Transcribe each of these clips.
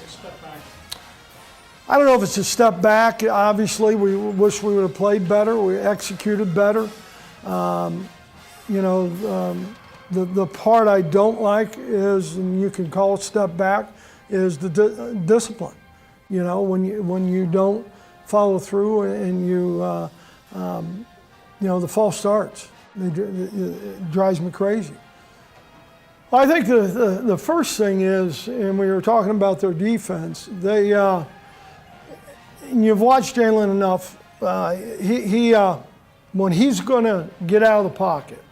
a step back? I don't know if it's a step back. Obviously, we wish we would have played better. We executed better. The part I don't like is, and you can call it step back, is the discipline. You know, when you don't follow through and the false starts, it drives me crazy. Well, I think the first thing is, and we were talking about their defense, and you've watched Jalen enough, when he's going to get out of the pocket,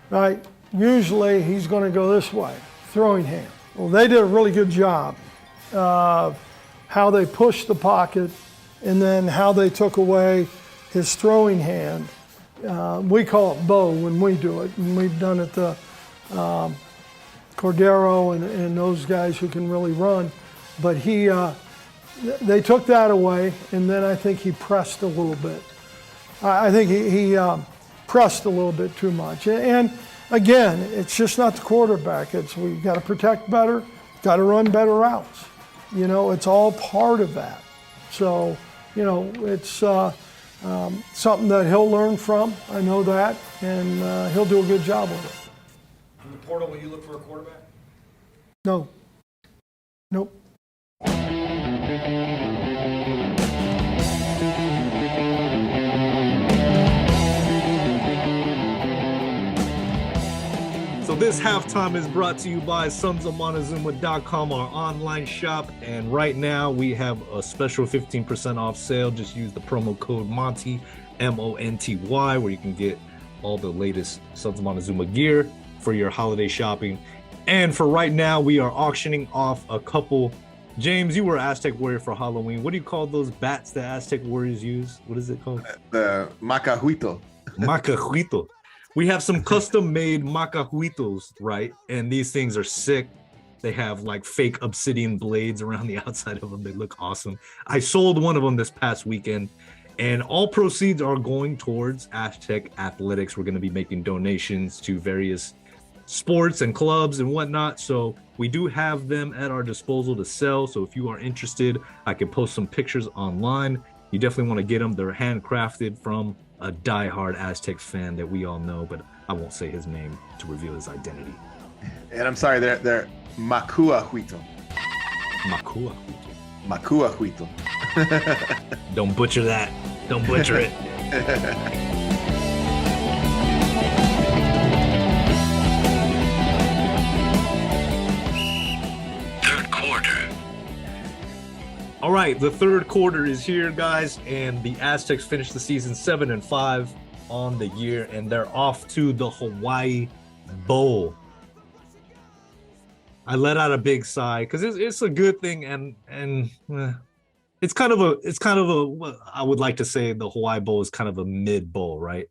right, usually he's going to go this way, throwing hand. Well, they did a really good job of how they pushed the pocket and then how they took away his throwing hand. We call it bow when we do it, and we've done it to Cordero and those guys who can really run. But they took that away, and then I think he pressed a little bit. I think he pressed a little bit too much. And again, it's just not the quarterback. We got to protect better, got to run better routes. You know, it's all part of that. So, you know, it's something that he'll learn from. I know that, and he'll do a good job with it. In the portal, will you look for a quarterback? No. Nope. So this halftime is brought to you by Sons of Montezuma.com, our online shop. And right now we have a special 15% off sale. Just use the promo code Monty, M-O-N-T-Y, where you can get all the latest Sons of Montezuma gear for your holiday shopping. And for right now, we are auctioning off a couple. James, you were Aztec Warrior for Halloween. What do you call those bats that Aztec Warriors use? What is it called? The macahuito. Macahuito. We have some custom-made macahuitos, right? And these things are sick. They have like fake obsidian blades around the outside of them. They look awesome. I sold one of them this past weekend, and all proceeds are going towards Aztec Athletics. We're going to be making donations to various sports and clubs and whatnot. So we do have them at our disposal to sell. So if you are interested, I can post some pictures online. You definitely want to get them. They're handcrafted from a diehard Aztecs fan that we all know, but I won't say his name to reveal his identity. And I'm sorry, they're macuahuito. Macuahuito. Macuahuito. Don't butcher that. Don't butcher it. Third quarter. All right, the third quarter is here, guys, and the Aztecs finished the season 7-5 on the year, and they're off to the Hawai'i Bowl. I let out a big sigh because it's a good thing, and it's kind of a I would like to say the Hawai'i Bowl is kind of a mid bowl, right?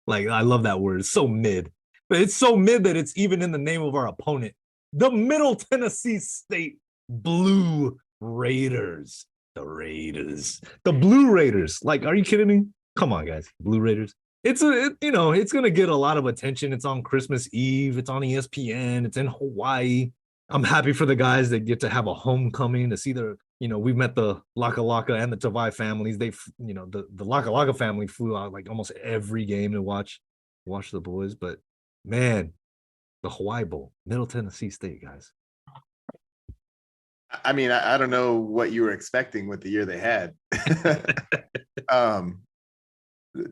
Like, I love that word. It's so mid, but it's so mid that it's even in the name of our opponent, the Middle Tennessee State Blue Raiders. The Blue Raiders. Like, are you kidding me? Come on, guys. Blue Raiders. It's gonna get a lot of attention. It's on Christmas Eve. It's on ESPN. It's in Hawaii. I'm happy for the guys that get to have a homecoming to see we've met the Laka Laka and the Tavai families. The Laka Laka family flew out like almost every game to watch the boys. But man, the Hawai'i Bowl, Middle Tennessee State, guys. I mean, I don't know what you were expecting with the year they had.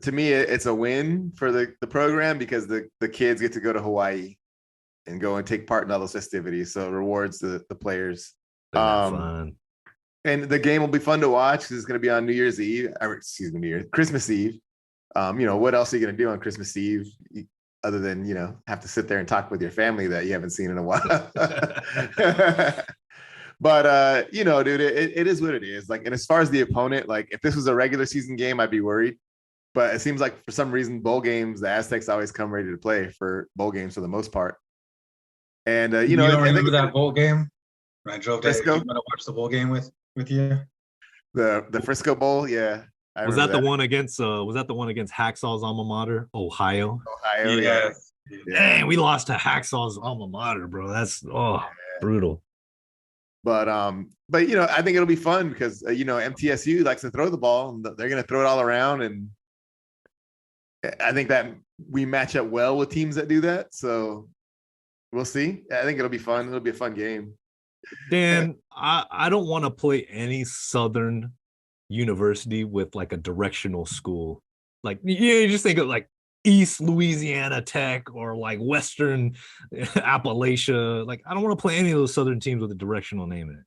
To me, it's a win for the program because the kids get to go to Hawaii and go and take part in all those festivities. So it rewards the players. Fun. And the game will be fun to watch because it's going to be on Christmas Eve. What else are you going to do on Christmas Eve other than, have to sit there and talk with your family that you haven't seen in a while? But, dude, it is what it is. Like, and as far as the opponent, like, if this was a regular season game, I'd be worried. But it seems like for some reason, bowl games, the Aztecs always come ready to play for bowl games for the most part. And, you don't remember that bowl game? When I drove to watch the bowl game with you? The Frisco Bowl, yeah. Was that the one against Hacksaw's alma mater, Ohio? Ohio, yeah. Dang, we lost to Hacksaw's alma mater, bro. That's brutal. But you know, I think it'll be fun because you know, MTSU likes to throw the ball, and they're going to throw it all around, and I think that we match up well with teams that do that. So we'll see. I think it'll be fun. It'll be a fun game. Dan, I don't want to play any Southern university with like a directional school. Like, you just think of like East Louisiana Tech or like Western Appalachia. Like, I don't want to play any of those Southern teams with a directional name in it.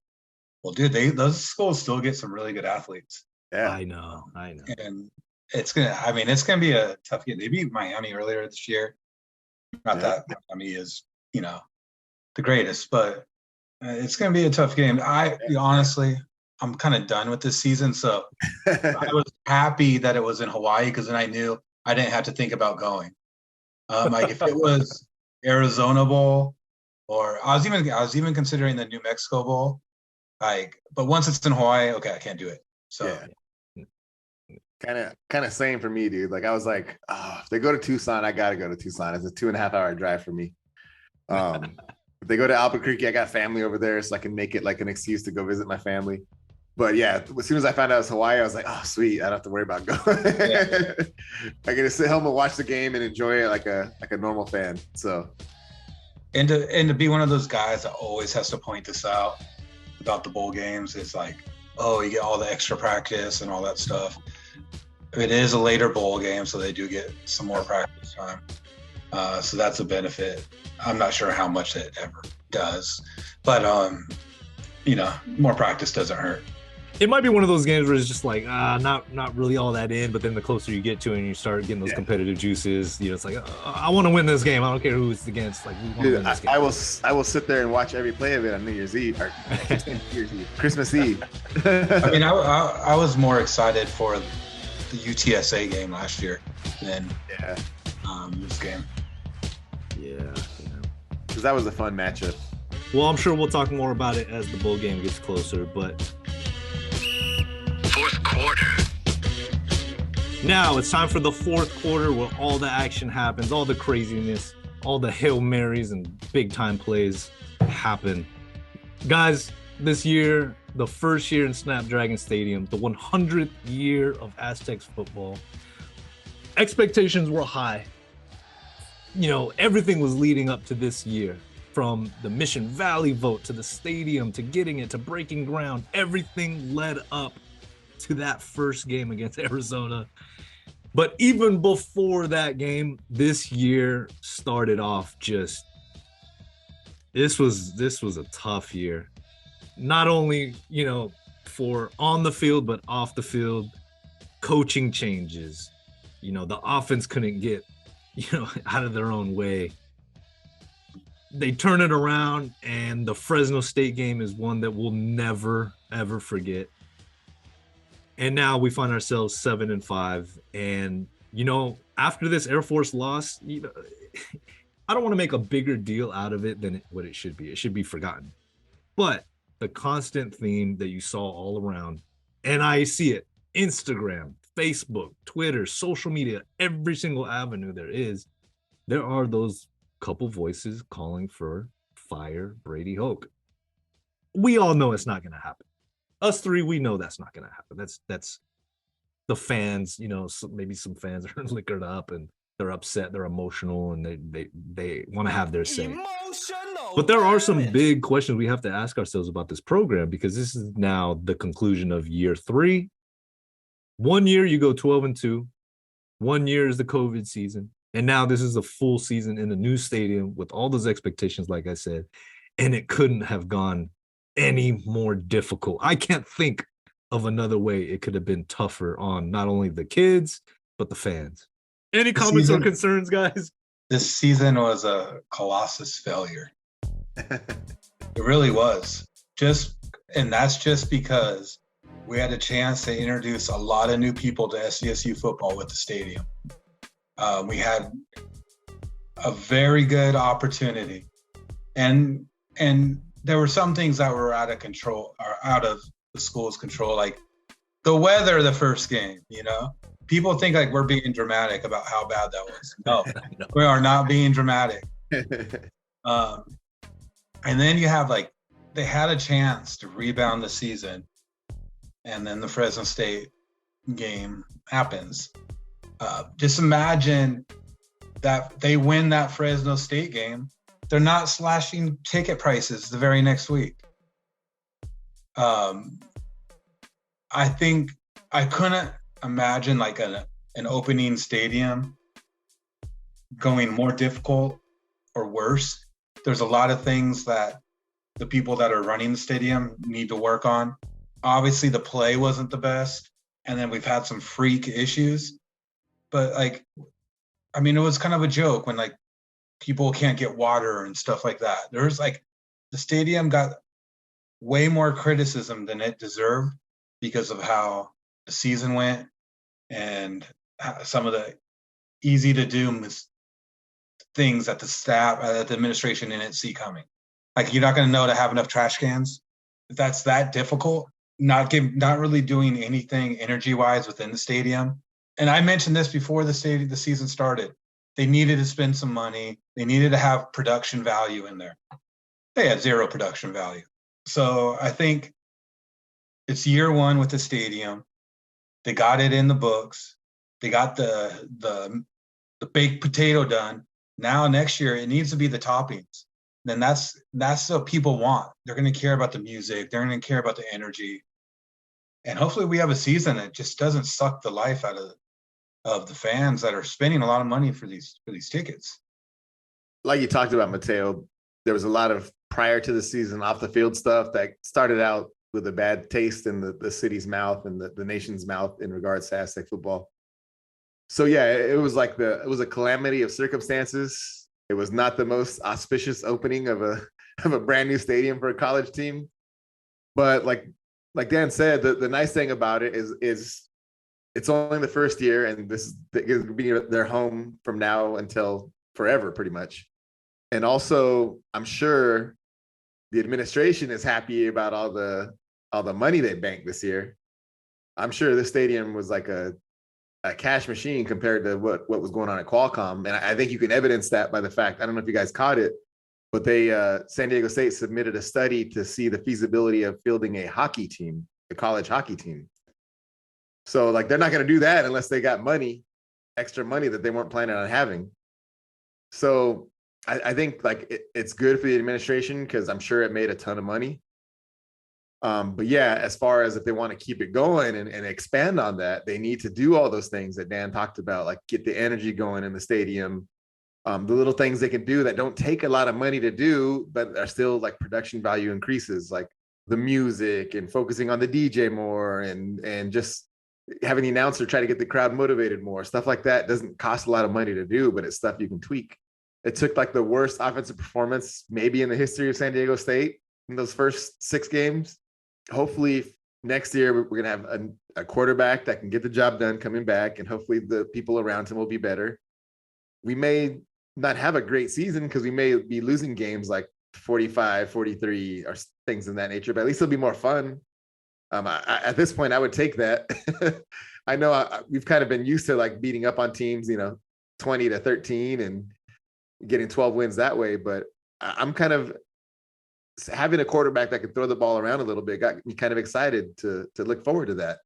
Well, dude, those schools still get some really good athletes. Yeah, I know. And it's gonna be a tough game. They beat Miami earlier this year. Not that Miami is, you know, the greatest, but it's gonna be a tough game. Honestly, I'm kind of done with this season, so I was happy that it was in Hawaii because then I knew I didn't have to think about going. Like if it was Arizona Bowl, or I was even considering the New Mexico Bowl. Like, but once it's in Hawaii, okay, I can't do it. So kind of same for me, dude. Like I was like, if they go to Tucson, I gotta go to Tucson. It's a 2.5 hour drive for me. If they go to Albuquerque, I got family over there, so I can make it like an excuse to go visit my family. But yeah, as soon as I found out it was Hawaii, I was like, oh, sweet. I don't have to worry about going. I can just sit home and watch the game and enjoy it like a normal fan. So, and to be one of those guys that always has to point this out about the bowl games, it's like, oh, you get all the extra practice and all that stuff. It is a later bowl game, so they do get some more practice time. So that's a benefit. I'm not sure how much it ever does, but you know, more practice doesn't hurt. It might be one of those games where it's just like not really all that in, but then the closer you get to it and you start getting those competitive juices, you know, it's like I want to win this game. I don't care who it's against. Like, we want to win this game. I will sit there and watch every play of it on New Year's Eve or Christmas Eve. I mean, I was more excited for the UTSA game last year than this game. Yeah. Because that was a fun matchup. Well, I'm sure we'll talk more about it as the bowl game gets closer, but Fourth quarter. now it's time for the fourth quarter where all the action happens, all the craziness, all the Hail Marys and big time plays happen. Guys, this year, the first year in Snapdragon Stadium, the 100th year of Aztecs football, expectations were high. You know, everything was leading up to this year, from the Mission Valley vote to the stadium to getting it to breaking ground. Everything led up to that first game against Arizona. But even before that game, this year started off just, this was a tough year. Not only, you know, for on the field, but off the field. Coaching changes. You know, the offense couldn't get, you know, out of their own way. They turn it around, and the Fresno State game is one that we'll never, ever forget. And now we find ourselves 7-5. And, you know, after this Air Force loss, you know, I don't want to make a bigger deal out of it than what it should be. It should be forgotten. But the constant theme that you saw all around, and I see it, Instagram, Facebook, Twitter, social media, every single avenue there are those couple voices calling for fire Brady Hoke. We all know it's not going to happen. Us three, we know that's not going to happen. That's the fans, you know, maybe some fans are liquored up and they're upset, they're emotional, and they want to have their say. But there are some big questions we have to ask ourselves about this program, because this is now the conclusion of year 3. 1 year you go 12-2. 1 year is the COVID season. And now this is a full season in a new stadium with all those expectations, like I said, and it couldn't have gone any more difficult. I can't think of another way it could have been tougher on not only the kids, but the fans. Any comments or concerns, guys? This season was a colossus failure. It really was. And that's just because we had a chance to introduce a lot of new people to SDSU football with the stadium. We had a very good opportunity, and there were some things that were out of control, or out of the school's control, like the weather the first game. You know, people think like we're being dramatic about how bad that was. No, we are not being dramatic. And then you have like they had a chance to rebound the season, and then the Fresno State game happens. Just imagine that they win that Fresno State game. They're not slashing ticket prices the very next week. I think I couldn't imagine like an opening stadium going more difficult or worse. There's a lot of things that the people that are running the stadium need to work on. Obviously, the play wasn't the best, and then we've had some freak issues. But like, I mean, it was kind of a joke when like people can't get water and stuff like that. There's like, the stadium got way more criticism than it deserved because of how the season went and some of the easy to do things that the staff, that the administration didn't see coming. Like, you're not going to know to have enough trash cans. If that's that difficult, not really doing anything energy wise within the stadium. And I mentioned this before the season started. They needed to spend some money. They needed to have production value in there. They had zero production value. So I think it's year one with the stadium. They got it in the books. They got the baked potato done. Now next year it needs to be the toppings. Then that's what people want. They're going to care about the music. They're going to care about the energy. And hopefully we have a season that just doesn't suck the life out of the fans that are spending a lot of money for these tickets. Like you talked about, Mateo, there was a lot of prior to the season off the field stuff that started out with a bad taste in the city's mouth and the nation's mouth in regards to Aztec football. So yeah, it was a calamity of circumstances. It was not the most auspicious opening of a brand new stadium for a college team. But like Dan said, the nice thing about it is it's only the first year, and this is going to be their home from now until forever, pretty much. And also, I'm sure the administration is happy about all the money they banked this year. I'm sure this stadium was like a cash machine compared to what was going on at Qualcomm. And I think you can evidence that by the fact, I don't know if you guys caught it, but San Diego State submitted a study to see the feasibility of fielding a hockey team, a college hockey team. So like, they're not going to do that unless they got money, extra money that they weren't planning on having. So I think like it's good for the administration because I'm sure it made a ton of money. But yeah, as far as if they want to keep it going and expand on that, they need to do all those things that Dan talked about, like get the energy going in the stadium. The little things they can do that don't take a lot of money to do, but are still like production value increases, like the music and focusing on the DJ more and just having the announcer try to get the crowd motivated more. Stuff like that doesn't cost a lot of money to do, but it's stuff you can tweak. It took like the worst offensive performance maybe in the history of San Diego State in those first 6 games. Hopefully next year we're going to have a quarterback that can get the job done coming back, and hopefully the people around him will be better. We may not have a great season because we may be losing games like 45, 43 or things in that nature, but at least it'll be more fun. At this point, I would take that. I know we've kind of been used to like beating up on teams, 20-13 and getting 12 wins that way. But I'm kind of having a quarterback that can throw the ball around a little bit got me kind of excited to look forward to that.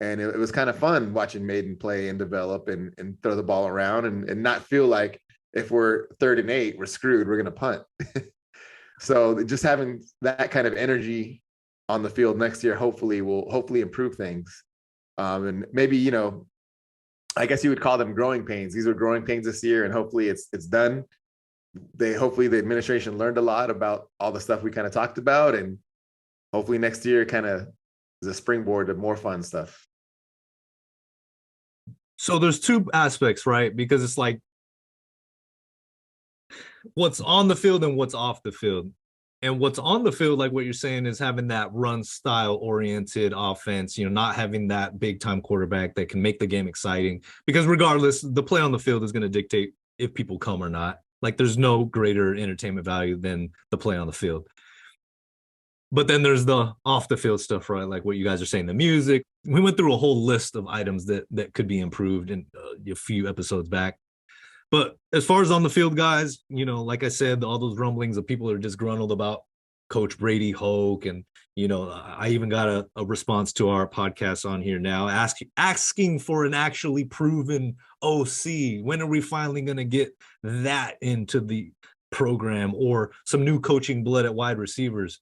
And it was kind of fun watching Maiden play and develop and throw the ball around and not feel like if we're 3rd and 8, we're screwed, we're going to punt. So just having that kind of energy on the field next year will improve things. And maybe, I guess you would call them growing pains. These are growing pains this year, and hopefully it's done. Hopefully the administration learned a lot about all the stuff we kind of talked about, and hopefully next year kind of is a springboard to more fun stuff. So there's 2 aspects, right? Because it's like what's on the field and what's off the field. And what's on the field, like what you're saying, is having that run style oriented offense, not having that big time quarterback that can make the game exciting, because regardless, the play on the field is going to dictate if people come or not. Like there's no greater entertainment value than the play on the field. But then there's the off the field stuff, right? Like what you guys are saying, the music. We went through a whole list of items that could be improved in a few episodes back. But as far as on the field, guys, like I said, all those rumblings of people are disgruntled about Coach Brady Hoke, and I even got a response to our podcast on here now, asking for an actually proven OC. When are we finally going to get that into the program, or some new coaching blood at wide receivers?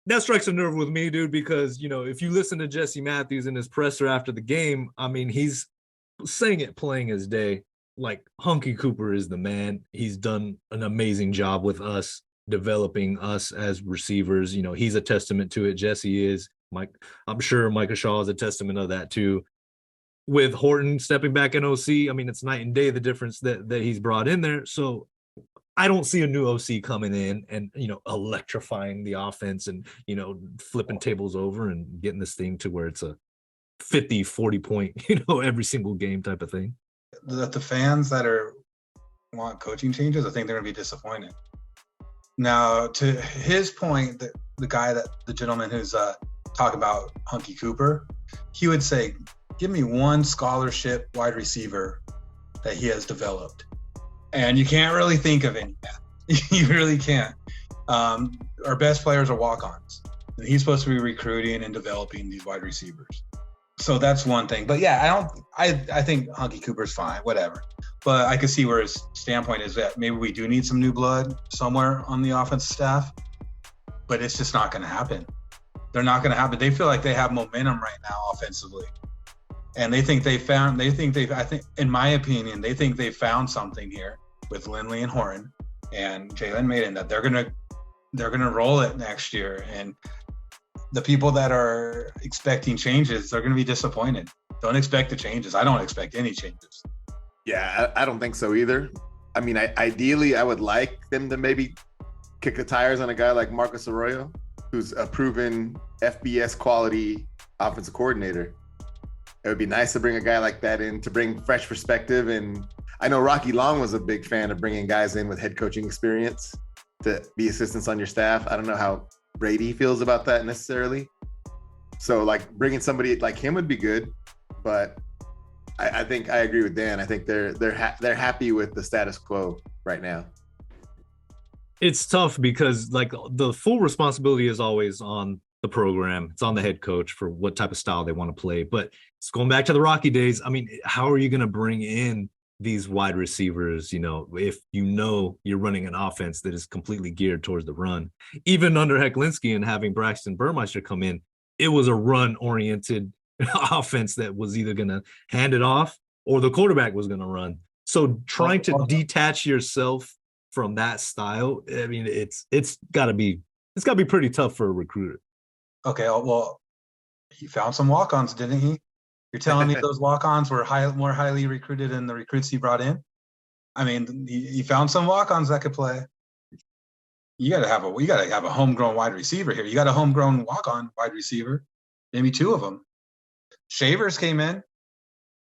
That strikes a nerve with me, dude, because, if you listen to Jesse Matthews in his presser after the game, I mean, he's saying it playing his day. Like, Hunky Cooper is the man. He's done an amazing job with us, developing us as receivers. He's a testament to it. Jesse is. I'm sure Micah Shaw is a testament of that too. With Horton stepping back in OC, I mean, it's night and day, the difference that he's brought in there. So I don't see a new OC coming in and, electrifying the offense and, flipping tables over and getting this thing to where it's a 50, 40 point, every single game type of thing. The fans that want coaching changes, I think they're going to be disappointed. Now, to his point, the gentleman who's talking about Hunky Cooper, he would say, give me one scholarship wide receiver that he has developed. And you can't really think of any. You really can't. Our best players are walk-ons. And he's supposed to be recruiting and developing these wide receivers. So that's one thing. But yeah, I think Hunky Cooper's fine, whatever. But I could see where his standpoint is that maybe we do need some new blood somewhere on the offensive staff. But it's just not going to happen. They're not going to happen. They feel like they have momentum right now offensively. And I think, in my opinion, they think they found something here with Lindley and Horton and Jalen Maiden, that they're gonna roll it next year. And the people that are expecting changes, they're gonna be disappointed. Don't expect the changes. I don't expect any changes. Yeah, I don't think so either. I mean, ideally, I would like them to maybe kick the tires on a guy like Marcus Arroyo, who's a proven FBS quality offensive coordinator. It would be nice to bring a guy like that in to bring fresh perspective. And I know Rocky Long was a big fan of bringing guys in with head coaching experience to be assistants on your staff. I don't know how Brady feels about that necessarily. So like bringing somebody like him would be good, but I think I agree with Dan. I think they're happy with the status quo right now. It's tough because like the full responsibility is always on the program. It's on the head coach for what type of style they want to play. But it's going back to the Rocky days. I mean, how are you going to bring in these wide receivers, if you're running an offense that is completely geared towards the run? Even under Hecklinski and having Braxton Burmeister come in, it was a run-oriented offense that was either going to hand it off or the quarterback was going to run. So trying to detach yourself from that style, I mean, it's got to be pretty tough for a recruiter. Okay, well, he found some walk-ons, didn't he? You're telling me those walk-ons were more highly recruited than the recruits he brought in? I mean, he found some walk-ons that could play. You got to have a homegrown wide receiver here. You got a homegrown walk-on wide receiver, maybe two of them. Shavers came in.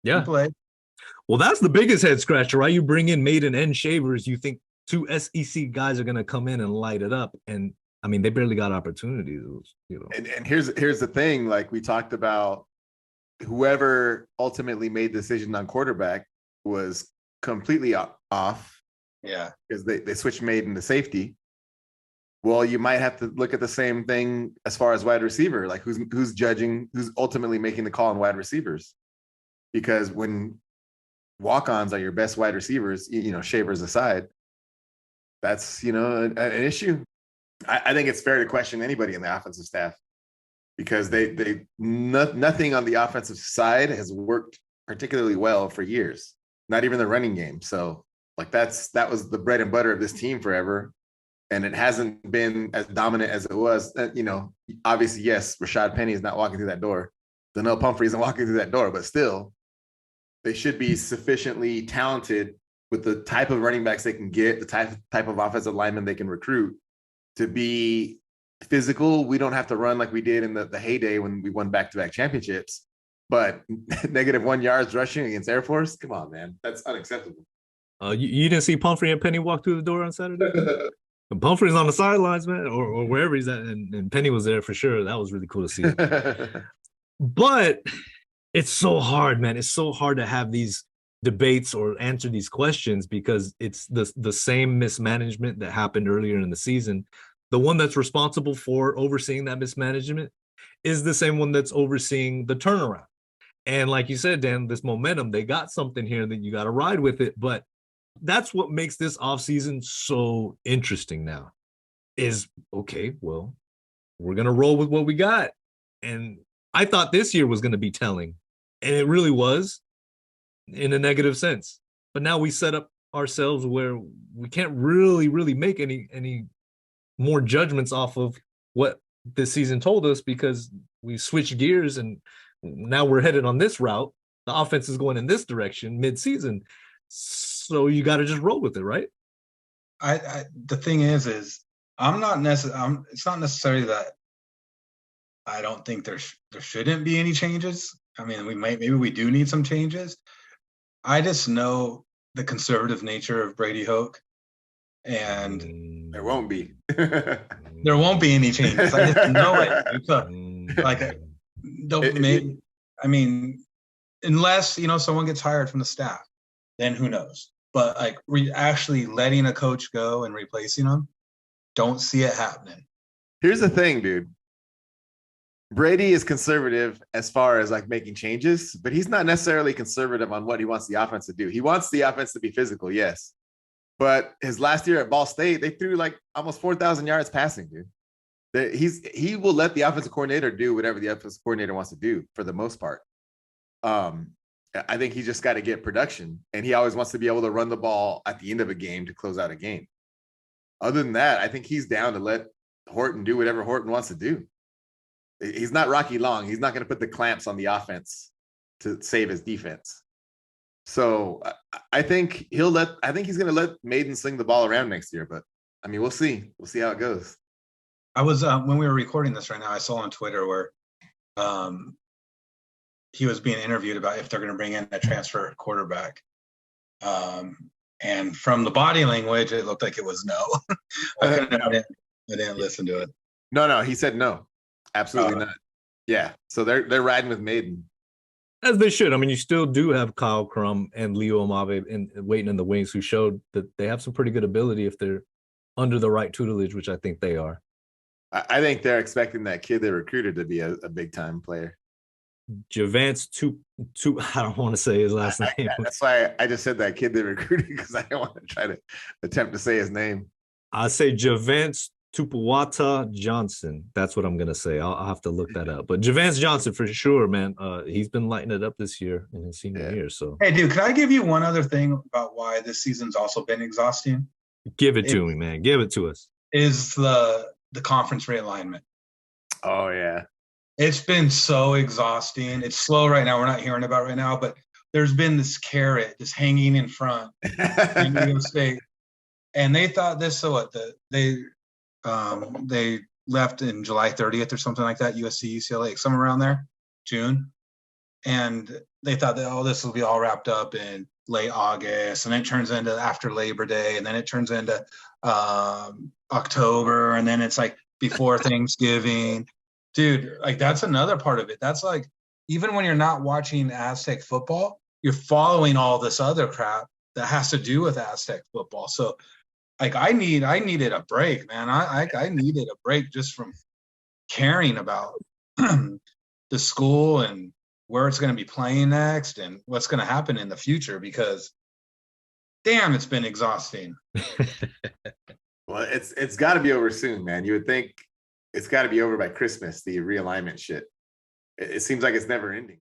Yeah. He played. Well, that's the biggest head scratcher, right? You bring in Maiden and Shavers, you think two SEC guys are going to come in and light it up, and I mean, they barely got opportunities, And here's the thing, like we talked about, whoever ultimately made the decision on quarterback was completely off. Yeah. Because they switched Maiden to safety. Well, you might have to look at the same thing as far as wide receiver, like who's judging, who's ultimately making the call on wide receivers. Because when walk-ons are your best wide receivers, Shavers aside, that's, an issue. I think it's fair to question anybody in the offensive staff because nothing on the offensive side has worked particularly well for years, not even the running game. So like that was the bread and butter of this team forever. And it hasn't been as dominant as it was. Obviously, yes, Rashad Penny is not walking through that door. Donnell Pumphrey isn't walking through that door, but still, they should be sufficiently talented with the type of running backs they can get, the type of offensive linemen they can recruit to be physical. We don't have to run like we did in the heyday when we won back-to-back championships, but -1 yards rushing against Air Force, come on, man. That's unacceptable. You didn't see Pumphrey and Penny walk through the door on Saturday? Pumphrey's on the sidelines, man, or wherever he's at, and Penny was there for sure. That was really cool to see. But it's so hard, man. It's so hard to have these debates or answer these questions because it's the same mismanagement that happened earlier in the season. the one that's responsible for overseeing that mismanagement is the same one that's overseeing the turnaround. And like you said, Dan, this momentum, they got something here that you got to ride with it. But that's what makes this offseason so interesting now is, okay, well, we're going to roll with what we got. And I thought this year was going to be telling, and it really was in a negative sense. But now we set up ourselves where we can't really make any more judgments off of what this season told us, because we switched gears and now we're headed on this route. The offense is going in this direction mid-season. So you got to just roll with it, right? The thing is I'm not necessarily, it's not necessarily that I don't think there shouldn't be any changes. I mean, maybe we do need some changes. I just know the conservative nature of Brady Hoke, and there won't be. There won't be any changes. I just know it. I mean, unless someone gets hired from the staff, then who knows? But like actually letting a coach go and replacing him, don't see it happening. Here's the thing, dude. Brady is conservative as far as like making changes, but he's not necessarily conservative on what he wants the offense to do. He wants the offense to be physical, yes. But his last year at Ball State, they threw like almost 4,000 yards passing, dude. He will let the offensive coordinator do whatever the offensive coordinator wants to do for the most part. I think he just got to get production, and he always wants to be able to run the ball at the end of a game to close out a game. Other than that, I think he's down to let Horton do whatever Horton wants to do. He's not Rocky Long. He's not going to put the clamps on the offense to save his defense. So I think he's going to let Maiden sling the ball around next year, but I mean, we'll see. We'll see how it goes. I was, when we were recording this right now, I saw on Twitter where he was being interviewed about if they're going to bring in a transfer quarterback. And from the body language, it looked like it was no. I didn't listen to it. No, he said no. Absolutely not. Yeah. So they're riding with Maiden. As they should. I mean, you still do have Kyle Crum and Leo Amave waiting in the wings, who showed that they have some pretty good ability if they're under the right tutelage, which I think they are. I think they're expecting that kid they recruited to be a big time player. Javance I don't want to say his last name. That's why I just said that kid they recruited, because I don't want to try to attempt to say his name. I say Javance Tupuata Johnson. That's what I'm going to say. I'll have to look that up. But Javance Johnson, for sure, man. He's been lighting it up this year in his senior year. So, hey, dude, can I give you one other thing about why this season's also been exhausting? Give it to me, man. Give it to us. Is the conference realignment. Oh, yeah. It's been so exhausting. It's slow right now. We're not hearing about it right now, but there's been this carrot just hanging in front in New York State. And they thought this, so what? They left in July 30th or something like that, USC, UCLA, somewhere around there, June. And they thought that, this will be all wrapped up in late August. And then it turns into after Labor Day. And then it turns into October. And then it's like before Thanksgiving. Dude, like that's another part of it. That's like, even when you're not watching Aztec football, you're following all this other crap that has to do with Aztec football. So like I needed a break, man. I needed a break just from caring about the school and where it's going to be playing next and what's going to happen in the future, because damn, it's been exhausting. Well, it's got to be over soon, man. You would think it's got to be over by Christmas, the realignment shit. It seems like it's never ending.